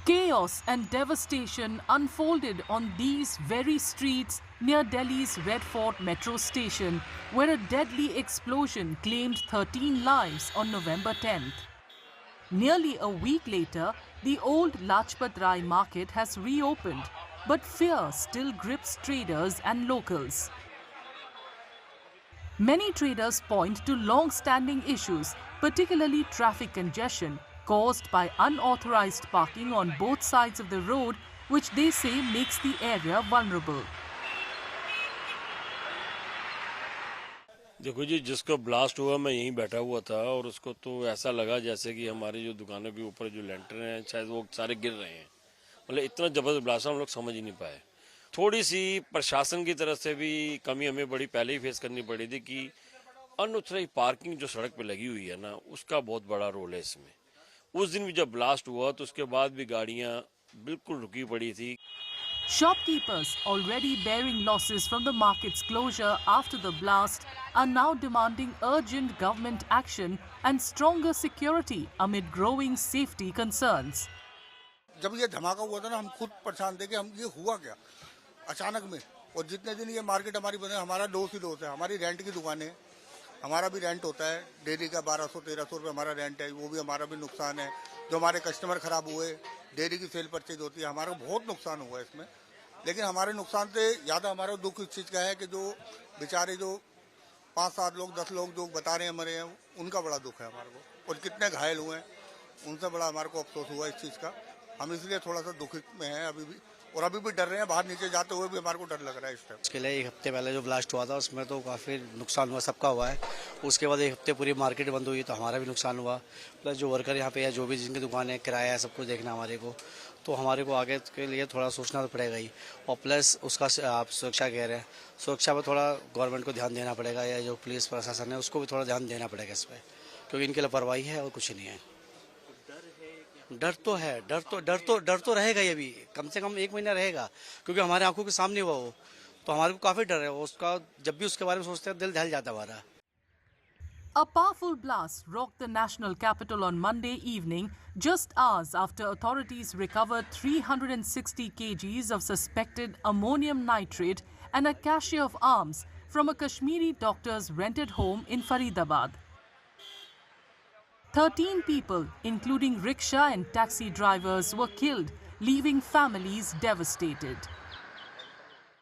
Chaos and devastation unfolded on these very streets near Delhi's Red Fort metro station, where a deadly explosion claimed 13 lives on November 10th. Nearly a week later, the old Lajpat Rai market has reopened, but fear still grips traders and locals. Many traders point to long-standing issues, particularly traffic congestion, caused by unauthorized parking on both sides of the road, which they say makes the area vulnerable. देखो जी, जिसको blast हुआ मैं यहीं बैठा हुआ था और उसको तो ऐसा लगा जैसे कि हमारी जो दुकानों के ऊपर जो लेंटर हैं शायद वो सारे गिर रहे हैं। मतलब इतना जबरदस्त ब्लास्ट हम लोग समझ ही नहीं पाए। थोड़ी सी प्रशासन की तरफ से भी कमी हमें बड़ी पहले ही फेस करनी पड़ी थी कि अनऑथराइज्ड पार्किंग जो सड़क पे लगी हुई है ना, उसका बहुत बड़ा रोल है इसमें। उस दिन भी जब ब्लास्ट हुआ तो उसके बाद भी गाड़ियां बिल्कुल रुकी पड़ी थी। Shopkeepers, already bearing losses from the market's closure after the blast, are now demanding urgent government action and stronger security amid growing safety concerns. जब ये धमाका हुआ था ना, हम खुद परेशान थे कि हम ये हुआ क्या अचानक में। और जितने दिन ये मार्केट हमारी बने, हमारा डोस ही डोस है। हमारी रेंट की दुकान है, हमारा भी रेंट होता है डेली का 1200-1300 रुपये हमारा रेंट है, वो भी हमारा भी नुकसान है। जो हमारे कस्टमर खराब हुए, डेली की सेल परचेज होती है, हमारा बहुत नुकसान हुआ है इसमें। लेकिन हमारे नुकसान से ज़्यादा हमारा दुख इस चीज़ का है कि जो बेचारे जो 5-7 लोग 10 लोग जो बता रहे हैं मरे हैं, उनका बड़ा दुख है हमारे को। और कितने घायल हुए हैं, उनसे बड़ा हमारे को अफसोस हुआ इस चीज़ का। हम इसलिए थोड़ा सा दुखित में हैं अभी भी, और अभी भी डर रहे हैं। बाहर नीचे जाते हुए भी हमारे को डर लग रहा है इस टाइम। उसके लिए एक हफ्ते पहले जो ब्लास्ट हुआ था उसमें तो काफ़ी नुकसान हुआ, सबका हुआ है। उसके बाद एक हफ्ते पूरी मार्केट बंद हुई तो हमारा भी नुकसान हुआ। प्लस जो वर्कर यहाँ पे है, जो भी जिनकी दुकान है, किराया है, सब कुछ देखना हमारे को, तो हमारे को आगे के लिए थोड़ा सोचना तो पड़ेगा ही। और प्लस उसका आप सुरक्षा कह रहे हैं, सुरक्षा पर थोड़ा गवर्नमेंट को ध्यान देना पड़ेगा, या जो पुलिस प्रशासन है उसको भी थोड़ा ध्यान देना पड़ेगा इस पर, क्योंकि इनकी लापरवाही है और कुछ नहीं है। डर तो है, डर तो रहेगा ही। अभी कम से कम 1 महीना रहेगा, क्योंकि हमारे आंखों के सामने हुआ वो, तो हमारे को काफी डर है उसका। जब भी उसके बारे में सोचते हैं दिल दहल जाता है हमारा। A powerful blast rocked the national capital on Monday evening, just hours after authorities recovered 360 kgs of suspected ammonium nitrate and a cache of arms from a Kashmiri doctor's rented home in Faridabad. 13 people, including rickshaw and taxi drivers, were killed, leaving families devastated.